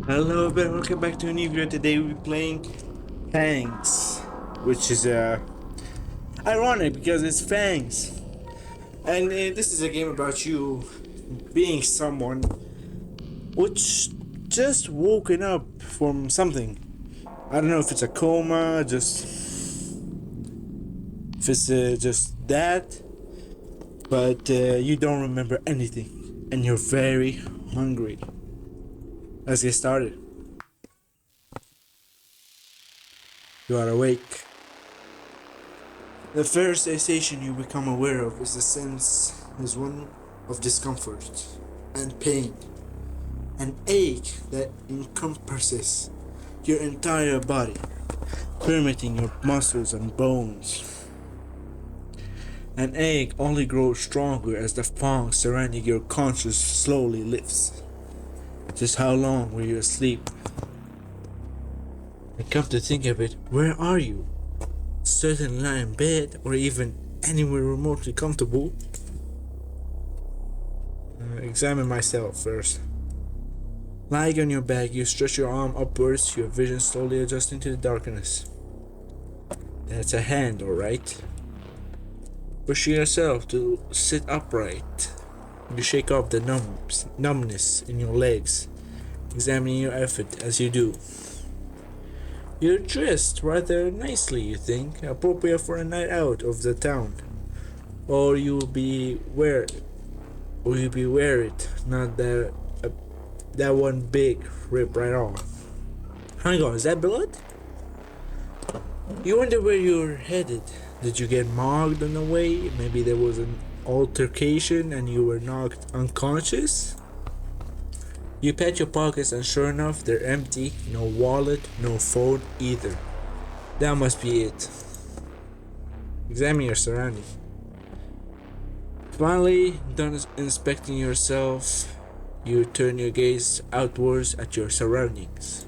Hello, everybody. Welcome back to a new video. Today we'll be playing Fangs, which is ironic because it's Fangs, and this is a game about you being someone which just woken up from something. I don't know if it's a coma, just if it's just that, but you don't remember anything, and you're very hungry. Let's get started. You are awake. The first sensation you become aware of is one of discomfort and pain, an ache that encompasses your entire body, permeating your muscles and bones. An ache only grows stronger as the fog surrounding your conscience slowly lifts. Just how long were you asleep? And come to think of it, where are you? Certainly not in bed or even anywhere remotely comfortable. Examine myself first. Lying on your back, you stretch your arm upwards, your vision slowly adjusting to the darkness. That's a hand, alright. Pushing yourself to sit upright, you shake off the numbness in your legs, examining your effort as you do. You're dressed rather nicely, you think, appropriate for a night out of the town. Or you'll be wear it, not that one big rip right off. Hang on, is that blood? You wonder where you're headed. Did you get mugged on the way? Maybe there was an altercation and you were knocked unconscious? You pat your pockets and sure enough, they're empty. No wallet, no phone either. That must be it. Examine your surroundings. Finally, done inspecting yourself, you turn your gaze outwards at your surroundings.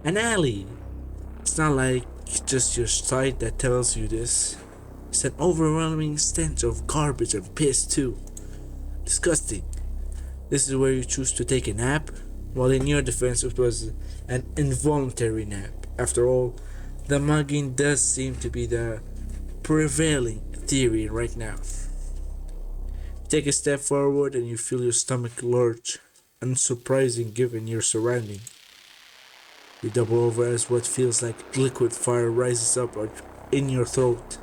An alley. It's not like just your sight that tells you this. It's an overwhelming stench of garbage and piss too. Disgusting. This is where you choose to take a nap? Well, in your defense, it was an involuntary nap. After all, the mugging does seem to be the prevailing theory right now. Take a step forward and you feel your stomach lurch, unsurprising given your surrounding. You double over as what feels like liquid fire rises up in your throat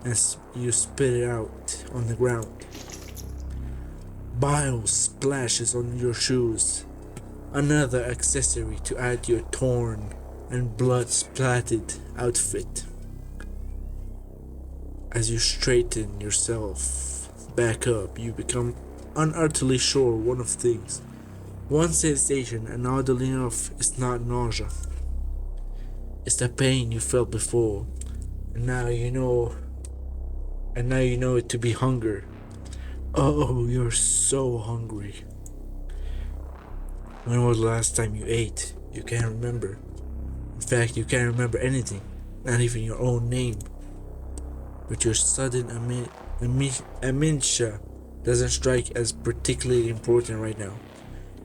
as you spit it out on the ground. Bile splashes on your shoes, another accessory to add to your torn and blood-splattered outfit. As you straighten yourself back up, you become unutterably sure one of things. One sensation, and oddly enough, is not nausea. It's the pain you felt before, and now you know it to be hunger. Oh, you're so hungry. When was the last time you ate? You can't remember. In fact, you can't remember anything, not even your own name. But your sudden amnesia doesn't strike as particularly important right now.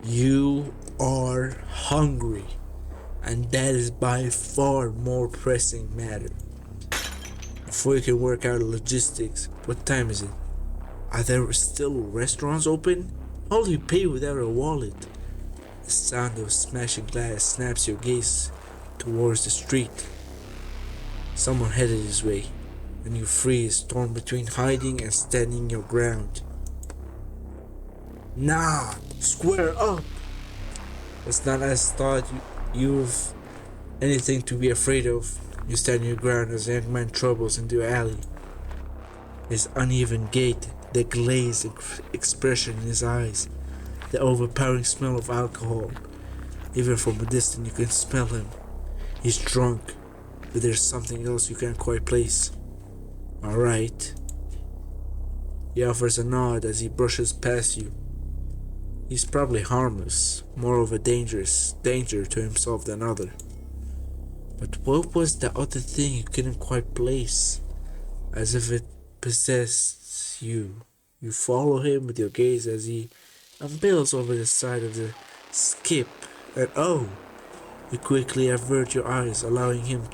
You are hungry, and that is by far more pressing matter. Before you can work out logistics, what time is it? Are there still restaurants open? How do you pay without a wallet? The sound of smashing glass snaps your gaze towards the street. Someone headed this way, and you freeze, torn between hiding and standing your ground. Nah, square up! It's not as thought you've anything to be afraid of. You stand your ground as a young man troubles into the alley. His uneven gait, the glazed expression in his eyes, the overpowering smell of alcohol. Even from a distance you can smell him. He's drunk, but there's something else you can't quite place. Alright. He offers a nod as he brushes past you. He's probably harmless, more of a danger to himself than other. But what was the other thing you couldn't quite place? As if it possessed you. You follow him with your gaze as he unveils over the side of the skip And oh, you quickly avert your eyes, allowing him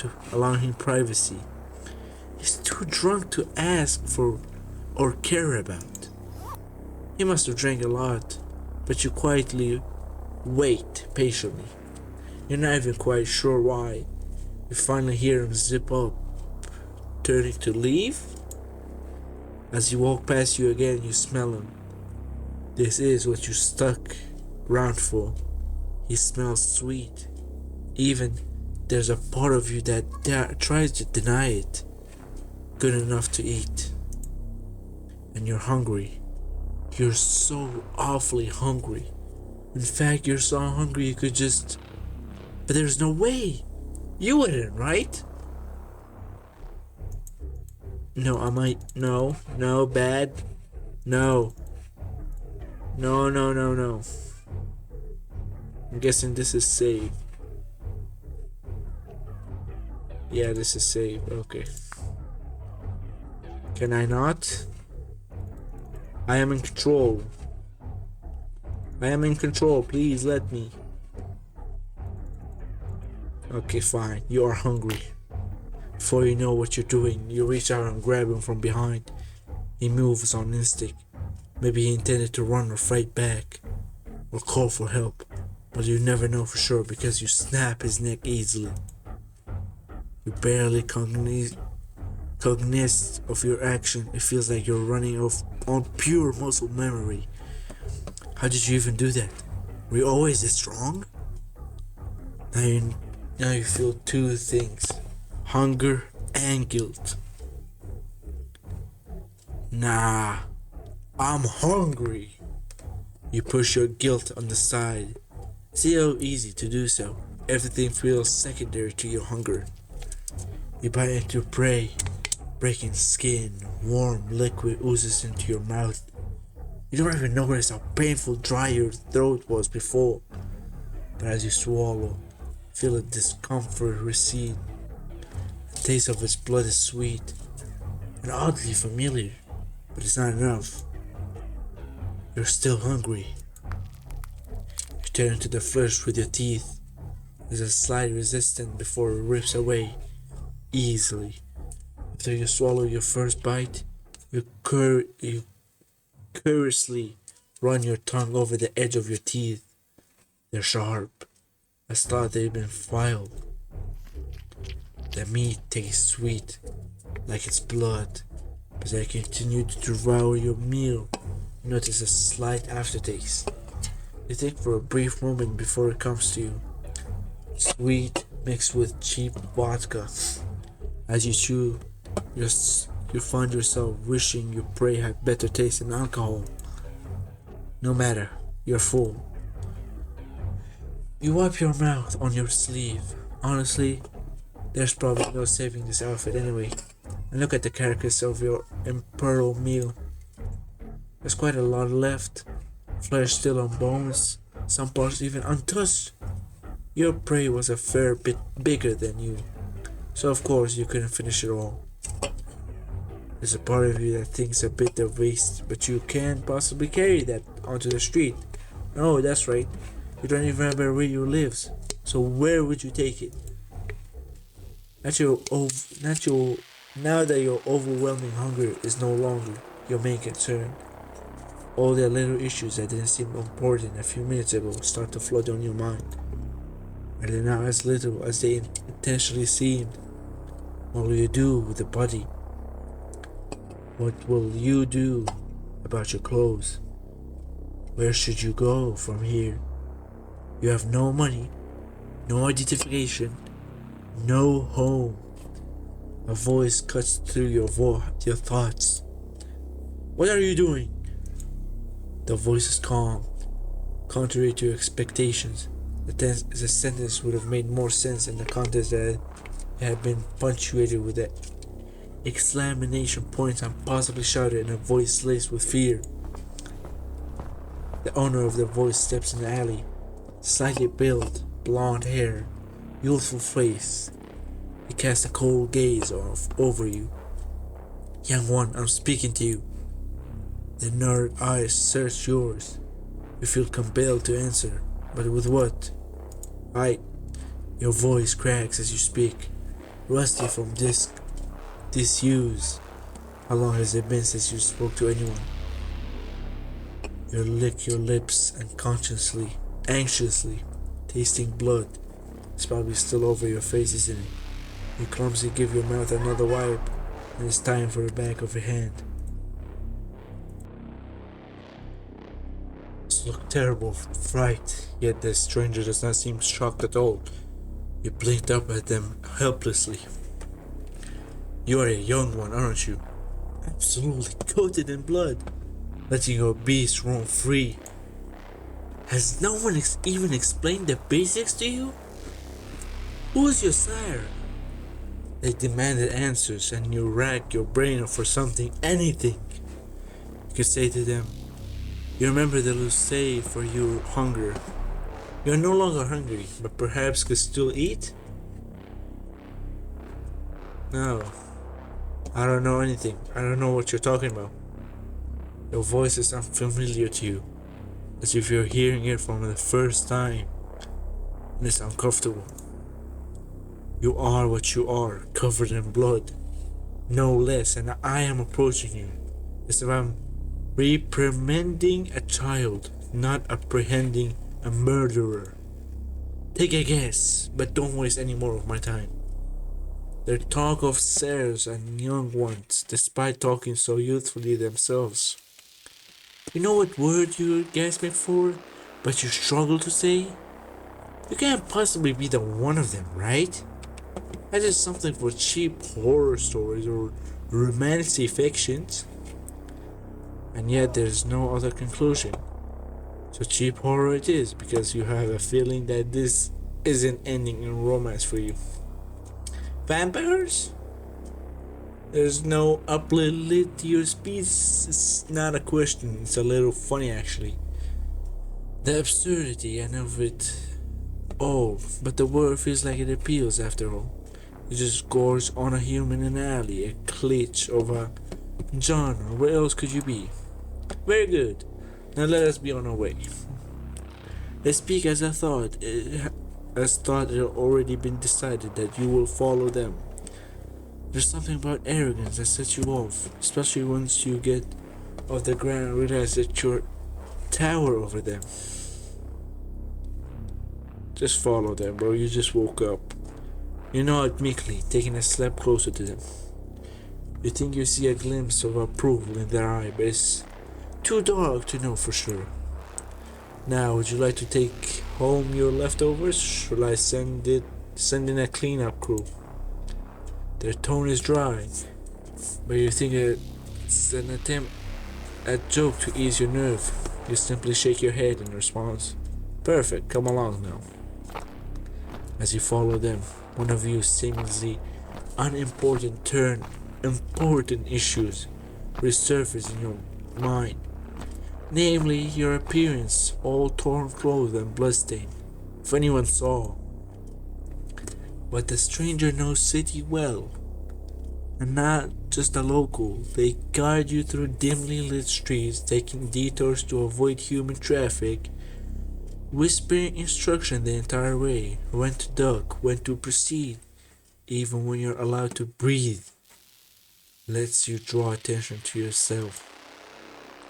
privacy. He's too drunk to ask for or care about. He must have drank a lot, but you quietly wait patiently. You're not even quite sure why. You finally hear him zip up, turning to leave. As he walks past you again, you smell him. This is what you stuck around for. He smells sweet. Even there's a part of you that tries to deny it. Good enough to eat. And you're hungry. You're so awfully hungry. In fact, you're so hungry you could just... But there's no way. You wouldn't, right? No, I might... No, bad. No. No. I'm guessing this is safe. Yeah, this is safe. Okay. Can I not? I am in control. Please let me. Okay, fine. You are hungry. Before you know what you're doing, you reach out and grab him from behind. He moves on instinct. Maybe he intended to run or fight back, or call for help, but you never know for sure because you snap his neck easily. You barely cognizant of your action. It feels like you're running off on pure muscle memory. How did you even do that? Were you always this strong? Now you feel two things. Hunger and guilt. Nah, I'm hungry. You push your guilt on the side. See how easy to do so. Everything feels secondary to your hunger. You bite into prey, breaking skin, warm liquid oozes into your mouth. You don't even notice how painful dry your throat was before. But as you swallow, feel the discomfort recede. The taste of its blood is sweet and oddly familiar, but it's not enough. You're still hungry. You tear into the flesh with your teeth. There's a slight resistance before it rips away easily. After you swallow your first bite, you curiously run your tongue over the edge of your teeth. They're sharp, as though they've been filed. The meat tastes sweet, like it's blood, but as you continue to devour your meal, you notice a slight aftertaste. You think for a brief moment before it comes to you. Sweet mixed with cheap vodka. As you chew, you find yourself wishing your prey had better taste than alcohol. No matter, you're full. You wipe your mouth on your sleeve. Honestly, there's probably no saving this outfit anyway. And look at the carcass of your imperial meal. There's quite a lot left. Flesh still on bones, some parts even untouched. Your prey was a fair bit bigger than you, so of course you couldn't finish it all. There's a part of you that thinks a bit of waste, but you can't possibly carry that onto the street. No, that's right. You don't even remember where you live, so where would you take it? Now that your overwhelming hunger is no longer your main concern, all the little issues that didn't seem important a few minutes ago start to flood on your mind. And they're now as little as they intentionally seemed. What will you do with the body? What will you do about your clothes? Where should you go from here? You have no money, no identification, no home. A voice cuts through your thoughts. What are you doing? The voice is calm, contrary to your expectations. The sentence would have made more sense in the context that it had been punctuated with the exclamation points and possibly shouted in a voice laced with fear. The owner of the voice steps in the alley, slightly built, blonde hair, youthful face. He casts a cold gaze over you. Young one, I'm speaking to you. The nerd eyes search yours. You feel compelled to answer, but with what? I. Your voice cracks as you speak, rusty from disuse. How long has it been since you spoke to anyone? You lick your lips unconsciously, anxiously, tasting blood. It's probably still over your face, isn't it? You clumsily give your mouth another wipe, and it's time for the back of your hand. This looked terrible with fright, yet the stranger does not seem shocked at all. You blinked up at them helplessly. You are a young one, aren't you? Absolutely coated in blood, letting your beast roam free. Has no one even explained the basics to you? Who is your sire? They demanded answers, and you racked your brain for something, anything. You could say to them, you remember the Lucé for your hunger. You are no longer hungry, but perhaps could still eat? No, I don't know anything. I don't know what you're talking about. Your voice is unfamiliar to you, as if you're hearing it for the first time, and it's uncomfortable. You are what you are, covered in blood, no less, and I am approaching you as if I'm reprimanding a child, not apprehending a murderer. Take a guess, but don't waste any more of my time. They talk of sirs and young ones, despite talking so youthfully themselves. You know what word you're gasping for, but you struggle to say? You can't possibly be the one of them, right? That is something for cheap horror stories or romantic fictions. And yet there's no other conclusion. So cheap horror it is, because you have a feeling that this isn't ending in romance for you. Vampires? There's no uplift to your speech. It's not a question, it's a little funny actually. The absurdity and of it all, but the word feels like it appeals after all. You just gorge on a human in an alley, a glitch of a genre. Where else could you be? Very good. Now let us be on our way. Let's speak as thought it had already been decided that you will follow them. There's something about arrogance that sets you off, especially once you get off the ground and realize that you're tower over them. Just follow them, bro. You just woke up. You nod meekly, taking a step closer to them. You think you see a glimpse of approval in their eye, but it's too dark to know for sure. Now, would you like to take home your leftovers? Shall I send in a cleanup crew? Their tone is dry, but you think it's an attempt at joke to ease your nerve. You simply shake your head in response. Perfect, come along now. As you follow them, one of you seemingly unimportant important issues resurface in your mind. Namely, your appearance, all torn clothes and bloodstained. If anyone saw. But the stranger knows city well, and not just a local. They guide you through dimly lit streets, taking detours to avoid human traffic, whispering instruction the entire way, when to duck, when to proceed, even when you're allowed to breathe. Lets you draw attention to yourself.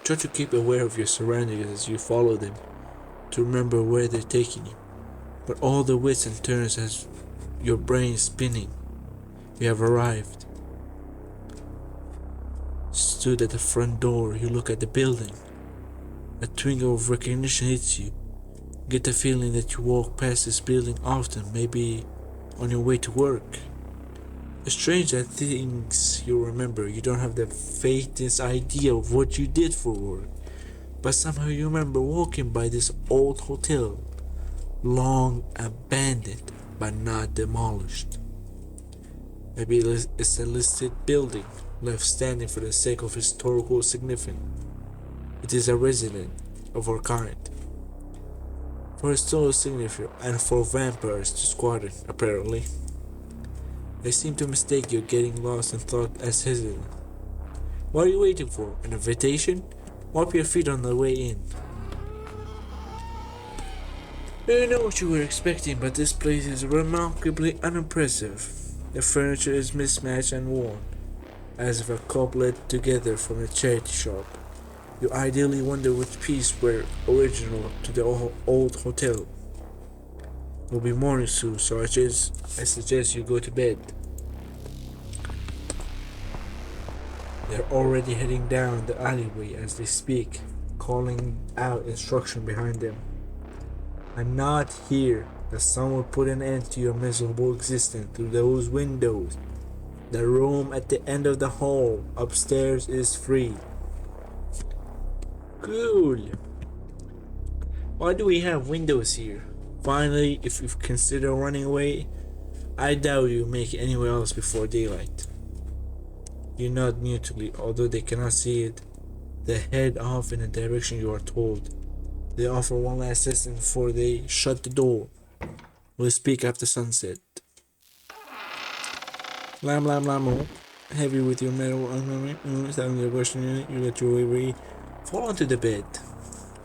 Try to keep aware of your surroundings as you follow them, to remember where they're taking you. But all the twists and turns has your brain spinning. You have arrived. Stood at the front door, you look at the building. A twinkle of recognition hits you. Get the feeling that you walk past this building often, maybe on your way to work. It's strange that things you remember, you don't have the faintest idea of what you did for work, but somehow you remember walking by this old hotel, long abandoned but not demolished. Maybe it's a listed building, left standing for the sake of historical significance. It is a resident of our kind. For historical significance and for vampires to squatter, apparently. They seem to mistake you getting lost in thought as hesitant. What are you waiting for? An invitation? Wipe your feet on the way in. I don't know what you were expecting, but this place is remarkably unimpressive. The furniture is mismatched and worn, as if a couplet together from a charity shop. You ideally wonder which piece were original to the old hotel. It'll be morning soon, so I suggest you go to bed. They're already heading down the alleyway as they speak, calling out instruction behind them. I'm not here. The sun will put an end to your miserable existence through those windows. The room at the end of the hall upstairs is free. Cool. Why do we have windows here? Finally, if you consider running away, I doubt you make it anywhere else before daylight. You nod mutely, although they cannot see it. They head off in the direction you are told. They offer one last assessment before they shut the door. We'll speak after sunset. Lam lam lam. Heavy with your metal sounding your question, you let your way fall onto the bed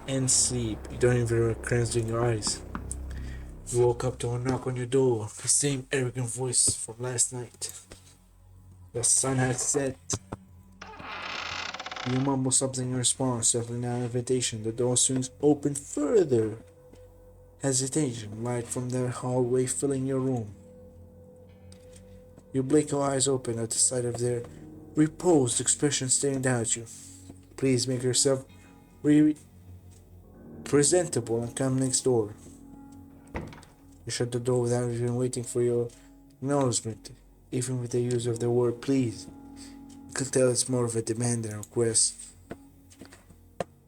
and sleep. You don't even regret cleansing your eyes. You woke up to a knock on your door, the same arrogant voice from last night. The sun has set. You mumble something in response, settling down an invitation. The door swings open further. Hesitation, light from the hallway filling your room. You blink your eyes open at the sight of their reposed expression staring down at you. Please make yourself presentable and come next door. You shut the door without even waiting for your acknowledgement, even with the use of the word please. You can tell it's more of a demand than a request.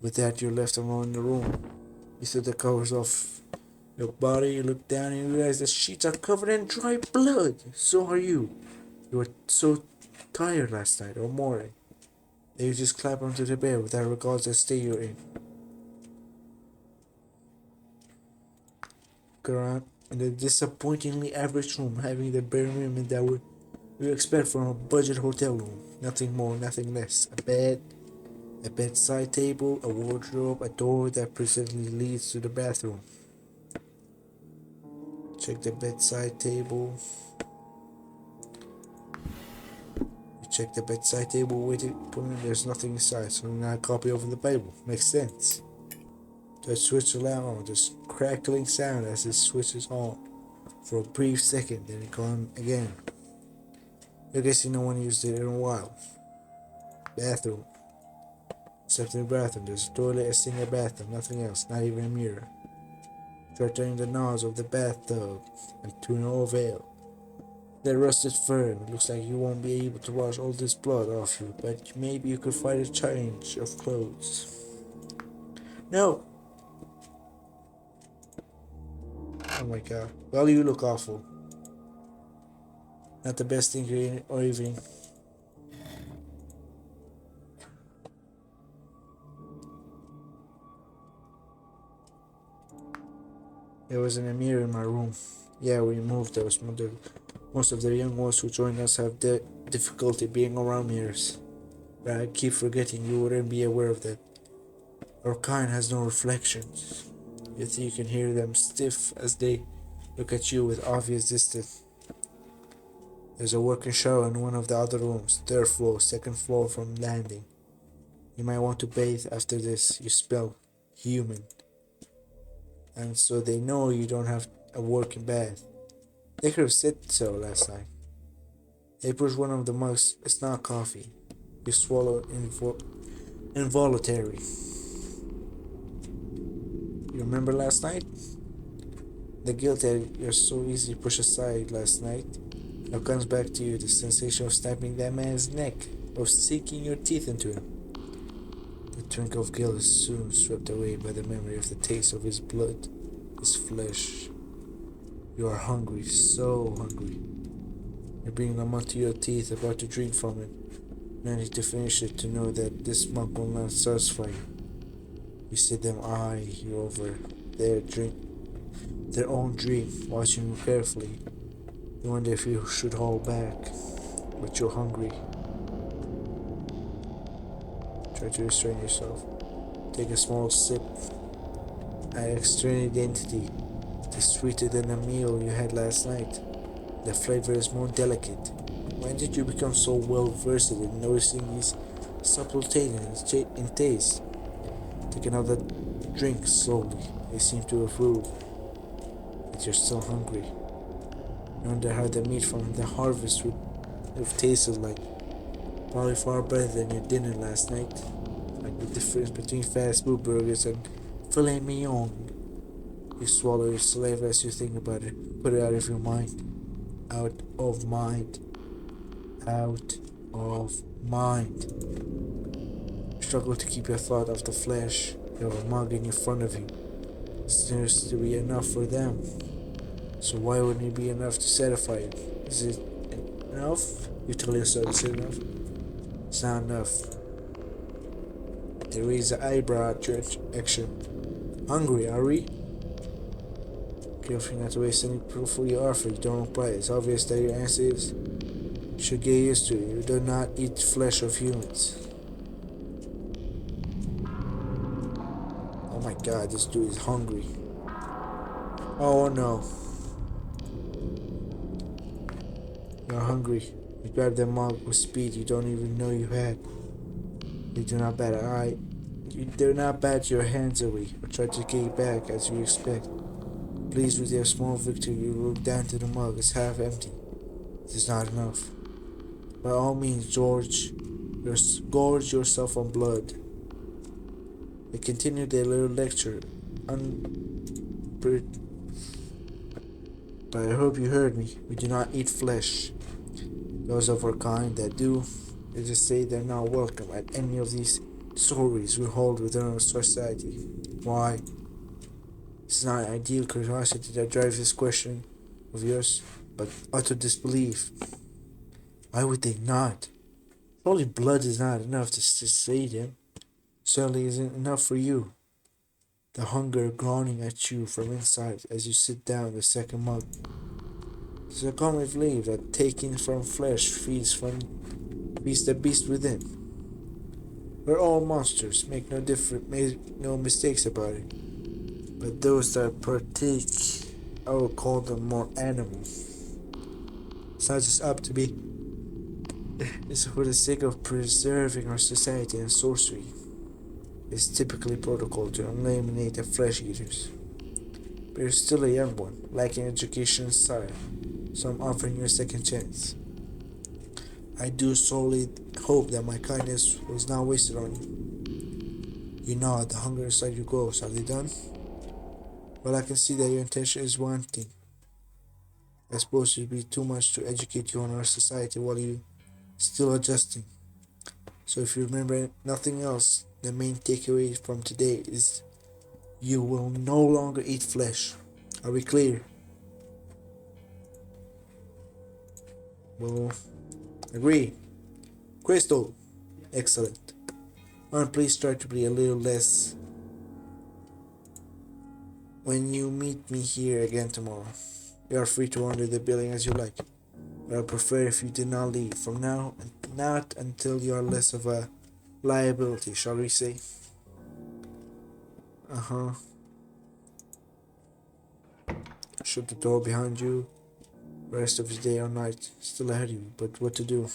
With that, you're left alone in the room. You set the covers off your body, you look down and you realize the sheets are covered in dry blood. So are you. You were so tired last night or morning that you just clap onto the bed without regard to the state you're in. Look around in the disappointingly average room, having the bare minimum that you expect from a budget hotel room. Nothing more, nothing less. A bed, a bedside table, a wardrobe, a door that presently leads to the bathroom. Check the bedside table. You check the bedside table, waiting, there's nothing inside, so now a copy of the Bible. Makes sense. The switch alarm on, just crackling sound as it switches on for a brief second, then it gone again. You're guessing no one used it in a while. Bathroom. Except in the bathroom, there's a toilet, a sink, a bathtub, nothing else, not even a mirror. Try turning the knobs of the bathtub, and to no avail. They're rusted firm. It looks like you won't be able to wash all this blood off you, but maybe you could find a change of clothes. No! Oh my god. Well, you look awful. Not the best ingredient or evening. There wasn't a mirror in my room. Yeah, we moved those. Most of the young ones who joined us have difficulty being around mirrors. But I keep forgetting you wouldn't be aware of that. Our kind has no reflections. Yet you can hear them stiff as they look at you with obvious distance. There's a working shower in one of the other rooms, third floor, second floor from landing. You might want to bathe after this. You smell human. And so they know you don't have a working bath. They could have said so last night. They push one of the mugs. It's not coffee. You swallow involuntary. You remember last night? The guilt that you're so easily pushed aside last night now comes back to you, the sensation of snapping that man's neck, of sinking your teeth into him. The twinkle of guilt is soon swept away by the memory of the taste of his blood, his flesh. You are hungry, so hungry. You're bringing a mug to your teeth, about to drink from it. You need to finish it to know that this mug will not satisfy you. You see them eye you over their own dream, watching you carefully. You wonder if you should hold back, but you're hungry. Try to restrain yourself. Take a small sip. At external identity. is sweeter than the meal you had last night. The flavor is more delicate. When did you become so well versed in noticing these subtle changes in taste? Take another drink slowly. They seem to approve that you're still hungry. You wonder how the meat from the harvest would have tasted like. Probably far better than your dinner last night. Like the difference between fast food burgers and filet mignon. You swallow your saliva as you think about it. Put it out of your mind. Out of mind. Out of mind. Struggle to keep your thought off the flesh. You have a mug in front of you. It seems to be enough for them. So why wouldn't it be enough to satisfy you? Is it enough? You tell yourself it's enough. It's not enough. They raise the eyebrow at your action. Hungry, are we? Careful not to waste any for your offer. You don't reply. It's obvious that your answer is. You should get used to it. You do not eat flesh of humans. Oh my god, this dude is hungry. Oh no. You're hungry. You grab the mug with speed you don't even know you had. You do not bat an eye. You do not bat your hands away or try to get back as you expect. Pleased with your small victory, you look down to the mug. It's half empty. It is not enough. By all means, gorge yourself on blood. They continued their little lecture. But I hope you heard me. We do not eat flesh. Those of our kind that do, they just say they're not welcome at any of these stories we hold within our society. Why? It's not ideal curiosity that drives this question of yours, but utter disbelief. Why would they not? Only blood is not enough to satiate them. Certainly isn't enough for you. The hunger groaning at you from inside as you sit down the second mug. It's a common belief that taking from flesh feeds the beast within. We're all monsters, make no mistakes about it. But those that partake, I will call them more animal. It's not just up to be. It's for the sake of preserving our society and sorcery. It's typically protocol to eliminate the flesh eaters. But you're still a young one, lacking education and style, so I'm offering you a second chance. I do solely hope that my kindness was not wasted on you. You nod, the hunger inside you grows. Are they done? Well, I can see that your intention is one thing. I suppose it would be too much to educate you on our society while you still adjusting. So if you remember nothing else, the main takeaway from today is you will no longer eat flesh. Are we clear? Well, agree. Crystal. Excellent. And please try to be a little less when you meet me here again tomorrow. You are free to wander the building as you like. But I prefer if you did not leave from now and not until you are less of a liability, shall we say. Shut the door behind you. Rest of the day or night still ahead of you, but what to do?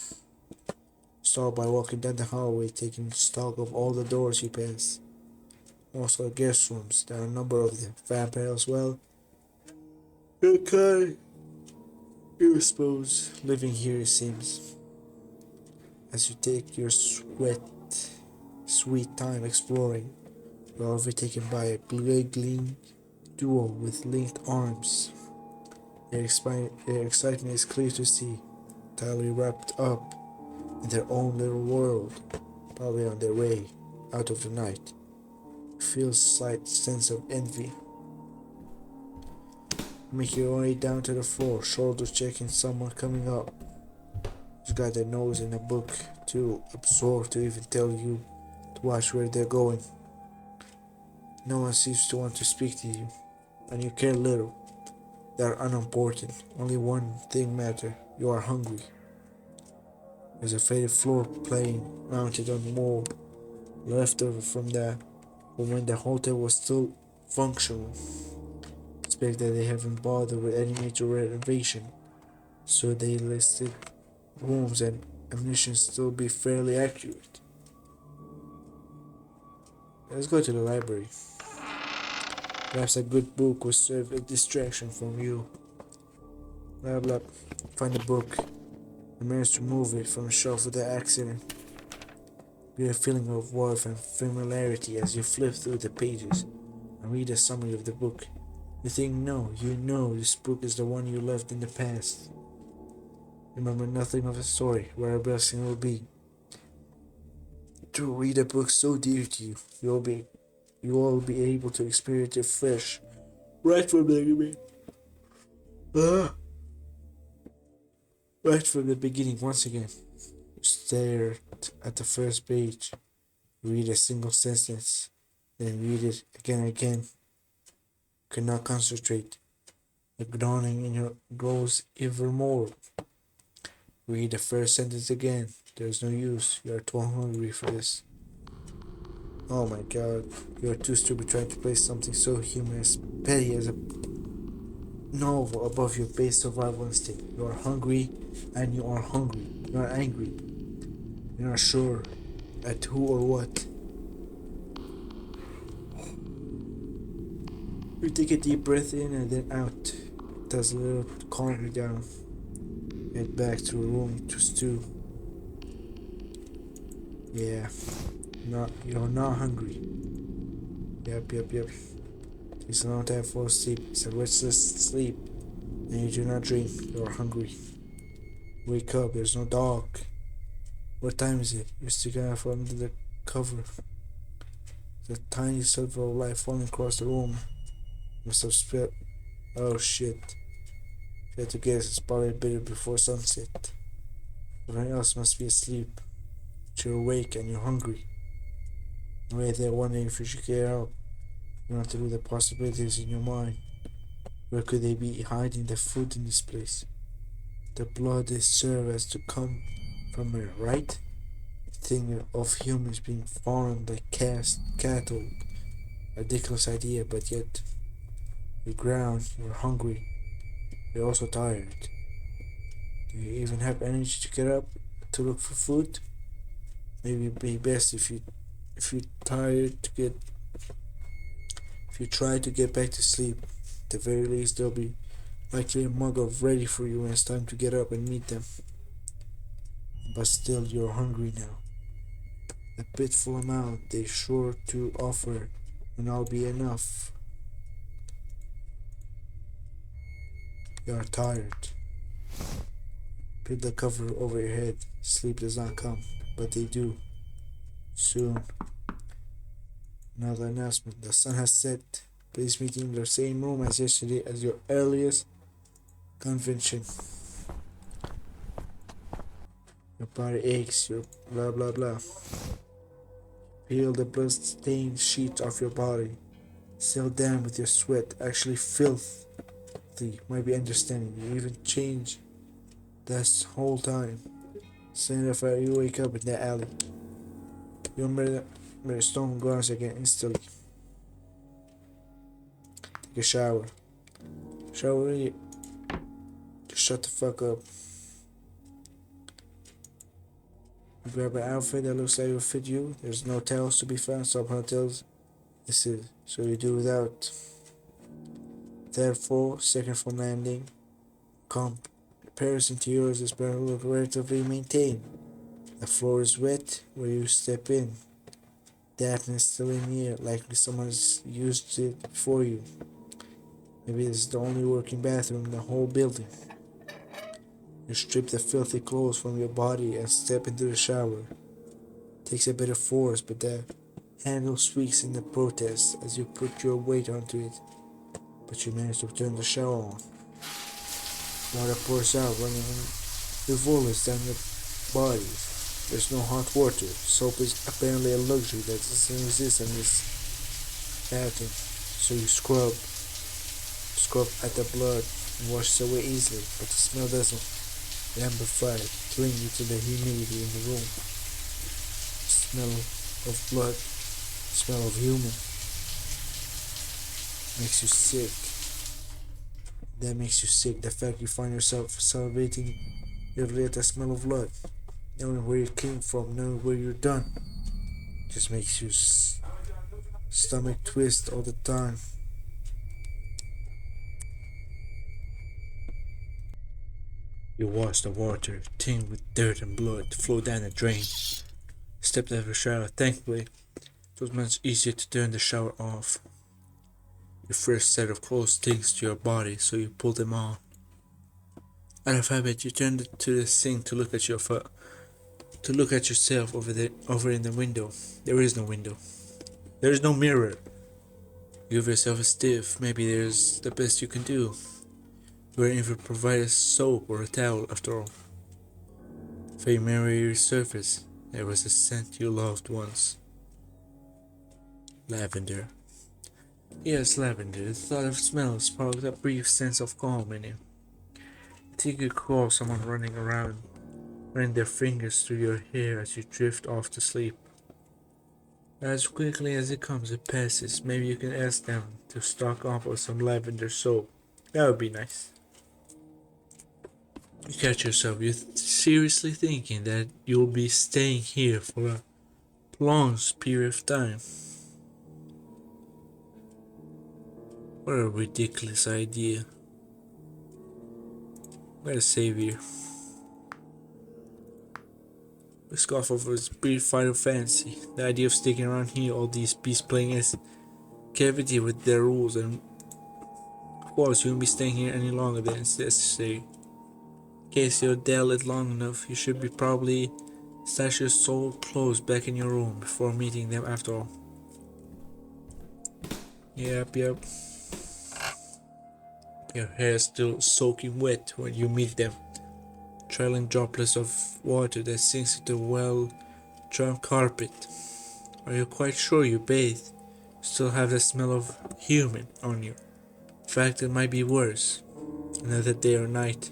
Start by walking down the hallway, taking stock of all the doors you pass. Also guest rooms, there are a number of them. Vampire as well. Okay. You suppose living here it seems. As you take your sweet time exploring, you are overtaken by a gleaming duo with linked arms. Their excitement is clear to see, entirely wrapped up in their own little world, probably on their way out of the night. You feel a slight sense of envy. Make your way down to the floor, shoulder checking someone coming up. Who's got their nose in a book, too absorbed to even tell you to watch where they're going. No one seems to want to speak to you, and you care little. They are unimportant. Only one thing matters. You are hungry. There's a faded floor plane mounted on the wall, left over from when the hotel was still functional. It's expect that they haven't bothered with any major renovation, so they listed rooms and ammunition still be fairly accurate. Let's go to the library. Perhaps a good book will serve a distraction from you. Blah blah. Find the book. I managed to move it from the shelf without accident. You get a feeling of warmth and familiarity as you flip through the pages and read a summary of the book. You think, no, you know this book is the one you left in the past. Remember nothing of the story, where a blessing will be. To read a book so dear to you, you will be able to experience it fresh, right from the beginning. Right from the beginning, once again. You stare at the first page, read a single sentence, then read it again and again. Cannot concentrate. The groaning in your grows even more. Read the first sentence again. There's no use. You are too hungry for this. Oh my god. You are too stupid trying to place something so human as petty as a novel above your base survival instinct. You are hungry and you are hungry. You are angry. You're not sure at who or what. You take a deep breath in and then out. It does a little to calm you down. Get back to a room to stew. Yeah. You're not hungry. Yep. It's a long time for sleep. It's a restless sleep. And you do not drink. You're hungry. Wake up, there's no dog. What time is it? You're sticking out from under the cover. The tiny sliver of light falling across the room. Must have spilled. Oh shit. If you had to guess, it's probably a bit before sunset. Everyone else must be asleep. But you're awake and you're hungry. You're right there wondering if you should get out. You want to do the possibilities in your mind. Where could they be hiding the food in this place? The blood they serve as to come from here, right? Thing of humans being farmed like cattle. A ridiculous idea, but yet you're ground, you're hungry, you're also tired. Do you even have energy to get up to look for food? Maybe it'd be best if you try to get back to sleep. At the very least, there'll be likely a mug of ready for you when it's time to get up and meet them. But still, you're hungry now. A pitiful amount they're sure to offer will not be enough. You are tired. Put the cover over your head. Sleep does not come, but they do. Soon. Another announcement. The sun has set. Please meet in the same room as yesterday as your earliest convention. Your body aches. Your blah blah blah. Peel the blood-stained sheets off your body. Still damp with your sweat. Actually filthy. Might be understanding. You even change that whole time. Soon after you wake up in the alley. You remember stone guards again instantly. Take a shower. Shower really. Just shut the fuck up. You grab an outfit that looks like it will fit you. There's no towels to be found. Some hotels. This is so you do without. Third floor, second floor landing. Comparison to yours is better look relatively maintained. The floor is wet where you step in. Dampness still in the air, likely someone has used it before you. Maybe this is the only working bathroom in the whole building. You strip the filthy clothes from your body and step into the shower. Takes a bit of force, but the handle squeaks in the protest as you put your weight onto it. But you manage to turn the shower on. Water pours out, running in revolvers down your body. There's no hot water. Soap is apparently a luxury that doesn't exist in this bathroom. So you scrub at the blood and wash it away easily, but the smell doesn't amplify, killing you to the humidity in the room. Smell of blood, smell of human, makes you sick. That makes you sick. The fact you find yourself salivating every at the smell of blood, knowing where you came from, knowing where you're done, just makes your stomach twist all the time. You watch the water, tinged with dirt and blood, flow down the drain. Stepped out of the shower. Thankfully, it was much easier to turn the shower off. Your fresh set of clothes sticks to your body, so you pull them on. Out of habit, you turn to the sink to look at yourself over in the window. There is no window. There is no mirror. Give yourself a stiff. Maybe there's the best you can do. You weren't even provided soap or a towel after all. Faint memory resurfaced. There was a scent you loved once. Lavender. Yes, lavender. The thought of smell sparked a brief sense of calm in you. I think you recall someone running their fingers through your hair as you drift off to sleep. As quickly as it comes, it passes. Maybe you can ask them to stock up on some lavender soap. That would be nice. You catch yourself. You're seriously thinking that you'll be staying here for a long period of time. What a ridiculous idea. What a savior. We scoff over his brief fight of fancy. The idea of sticking around here, all these beasts playing as cavity with their rules, and of course you won't be staying here any longer than it's necessary. In case you're dealt it long enough, you should be probably stash your soiled clothes back in your room before meeting them after all. Yep. Your hair still soaking wet when you meet them, trailing droplets of water that sinks into the well-trimmed carpet. Are you quite sure you bathed? Still have the smell of human on you. In fact, it might be worse. Another day or night,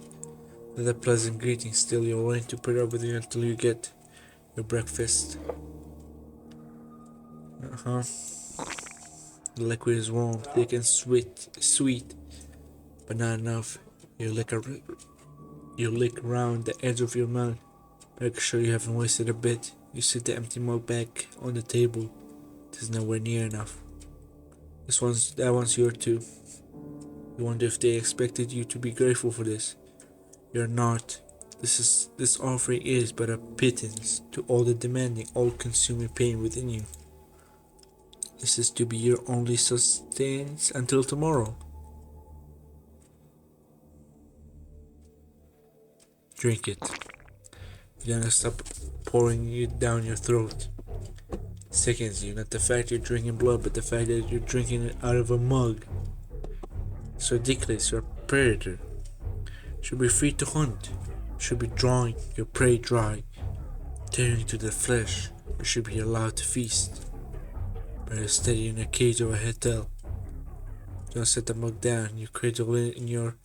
another pleasant greeting. Still, you're willing to put up with you until you get your breakfast. The liquid is warm, thick and sweet, but not enough. You lick around the edge of your mouth, make sure you haven't wasted a bit. You sit the empty mug back on the table. It is nowhere near enough. That one's yours too. You wonder if they expected you to be grateful for this. You're not. This offering is but a pittance to all the demanding, all-consuming pain within you. This is to be your only sustenance until tomorrow. Drink it. You're gonna stop pouring it down your throat. Sickens you, not the fact you're drinking blood, but the fact that you're drinking it out of a mug. It's ridiculous. You're a predator. Should be free to hunt. Should be drawing your prey dry, tearing to the flesh. You should be allowed to feast. But you're steady in a cage of a hotel. Don't set the mug down. You cradle it in your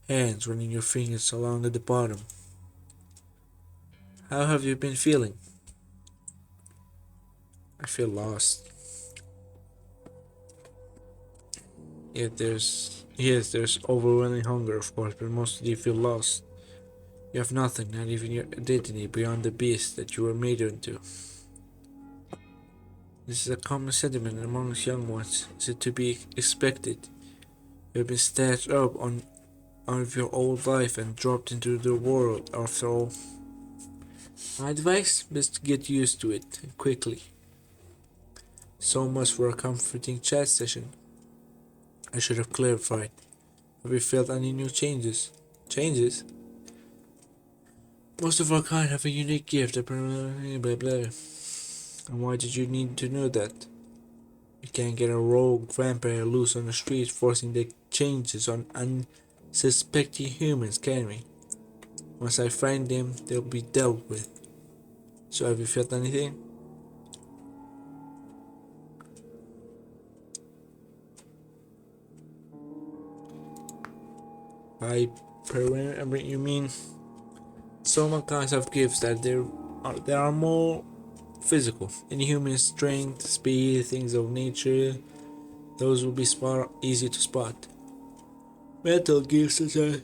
hands, running your fingers along at the bottom. How have you been feeling? I feel lost. There's overwhelming hunger, of course, but mostly you feel lost. You have nothing, not even your identity, beyond the beast that you were made into. This is a common sentiment amongst young ones. Is it to be expected? You have been snatched up out of your old life and dropped into the world after all. My advice is to get used to it quickly. So much for a comforting chat session. I should have clarified. Have you felt any new changes? Changes? Most of our kind have a unique gift, blah blah. And why did you need to know that? We can't get a rogue vampire loose on the street forcing the changes on unsuspecting humans, can we? Once I find them, they'll be dealt with. So have you felt anything? By per you mean some kinds of gifts that there are more physical. Inhuman strength, speed, things of nature, those will be easy to spot. Mental gifts such as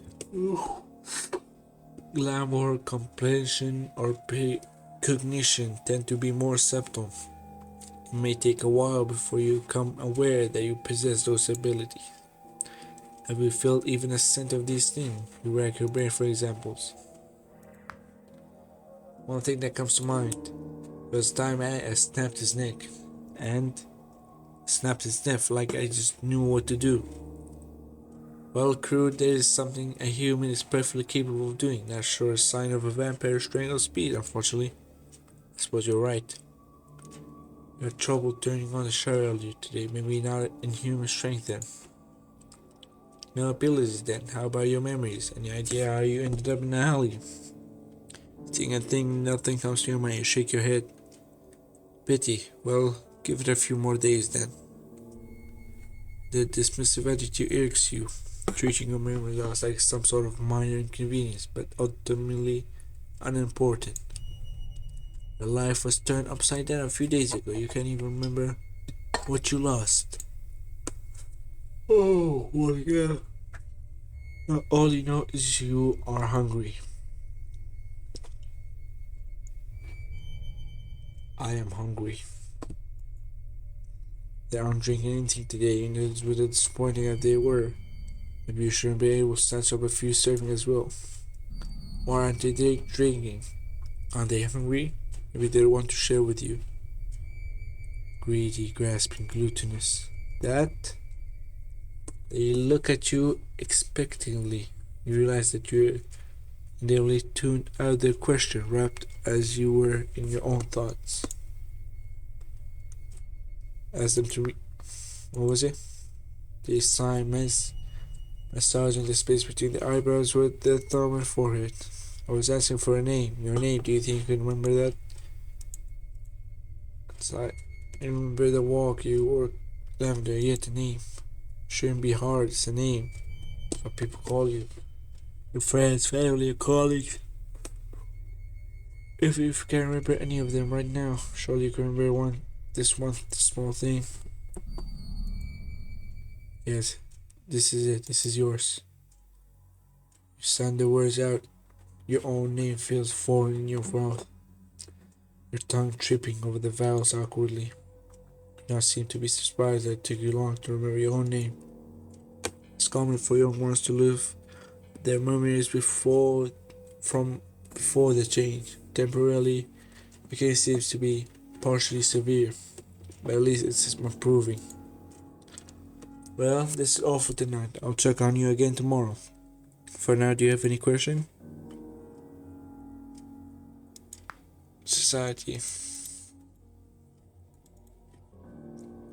glamour, completion, or cognition tend to be more subtle. It may take a while before you become aware that you possess those abilities. Have you felt even a scent of these things? You rack your brain for examples. One thing that comes to mind was the time I snapped his neck. And snapped his neck like I just knew what to do. Well, crew, there is something a human is perfectly capable of doing. Not sure a sign of a vampire strength or speed, unfortunately. I suppose you're right. You had trouble turning on the shower earlier today. Maybe not in human strength then. No abilities then. How about your memories? Any idea how you ended up in the alley? Seeing a thing, nothing comes to your mind. You shake your head. Pity. Well, give it a few more days then. The dismissive attitude irks you, treating your memories as like some sort of minor inconvenience, but ultimately unimportant. Your life was turned upside down a few days ago. You can't even remember what you lost. Oh my god. All you know is you are hungry. I am hungry. They aren't drinking anything today, and it's with disappointing as they were. Maybe you shouldn't be able to snatch up a few servings as well. Why aren't they drinking? Aren't they hungry? Maybe they want to share with you. Greedy, grasping, gluttonous. That? They look at you expectantly. You realize that you're nearly tuned out their question, wrapped as you were in your own thoughts. Ask them to what was it? They sign massaging the space between the eyebrows with the thumb and forehead. I was asking for a name. Your name, do you think you can remember that? I remember the walk you wore, lavender, yet the name. Shouldn't be hard, it's a name. It's what people call you. Your friends, family, your colleagues. If you can't remember any of them right now, surely you can remember this small thing. Yes, this is it, this is yours. You sound the words out, your own name feels foreign in your mouth. Your tongue tripping over the vowels awkwardly. You now seem to be surprised that it took you long to remember your own name. It's common for young ones to lose their memories before the change. Temporarily, the case seems to be partially severe, but at least it's improving. Well, this is all for tonight. I'll check on you again tomorrow. For now, do you have any question? Society.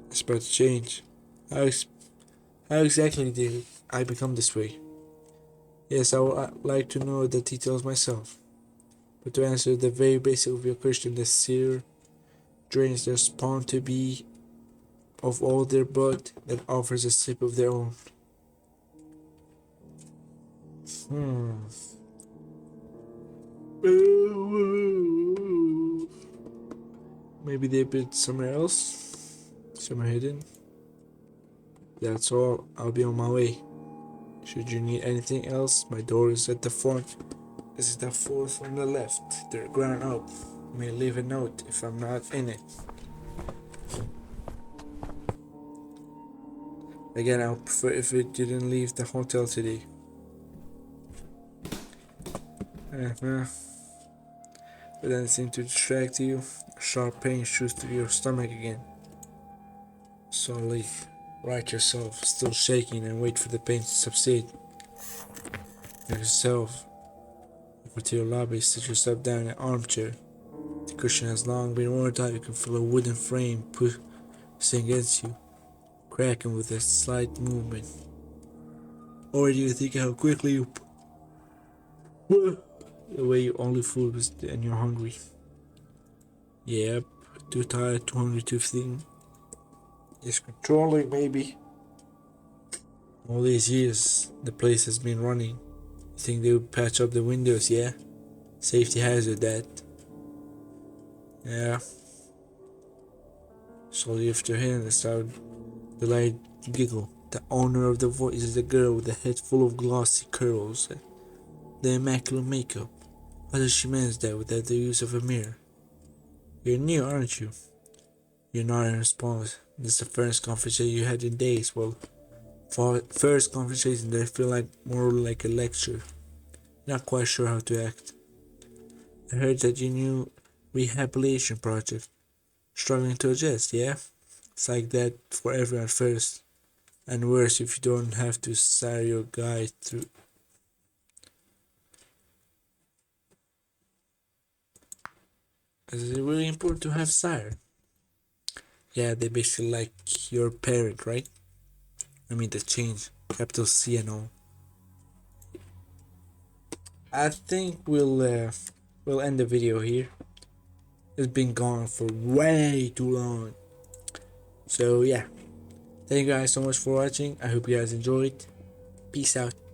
It's about to change. How exactly did I become this way? Yes, I would like to know the details myself. But to answer the very basic of your question, the seer drains their spawn to be of all their blood that offers a sip of their own. Maybe they built somewhere else? Somewhere hidden? That's all. I'll be on my way. Should you need anything else, my door is at the front. This is the fourth from the left. They're ground up. You may leave a note if I'm not in it. Again, I would prefer if it didn't leave the hotel today. But anything to distract you, a sharp pain shoots through your stomach again. Slowly, right yourself, still shaking, and wait for the pain to subside. Make yourself over to your lobby, sit yourself down in an armchair. The cushion has long been worn out. You can feel a wooden frame pushing against you, cracking with a slight movement. Or do you think how quickly you the way you only food was and you're hungry? Yep, too tired, too hungry, too thin. It's controlling, maybe. All these years, the place has been running. You think they would patch up the windows, yeah? Safety hazard, that. Yeah. So you lift your hand and start the light giggle. The owner of the voice is the girl with the head full of glossy curls and the immaculate makeup. How does she manage that without the use of a mirror? You're new, aren't you? You're not in response. This is the first conversation you had in days. Well, for first conversation that feel like more like a lecture. Not quite sure how to act. I heard that you knew rehabilitation project. Struggling to adjust, yeah? It's like that for everyone at first. And worse if you don't have to sire your guy through. Is it really important to have sire? Yeah, they basically like your parent, right? I mean the change. Capital C and all. I think we'll end the video here. It's been gone for way too long. So yeah. Thank you guys so much for watching. I hope you guys enjoyed. Peace out.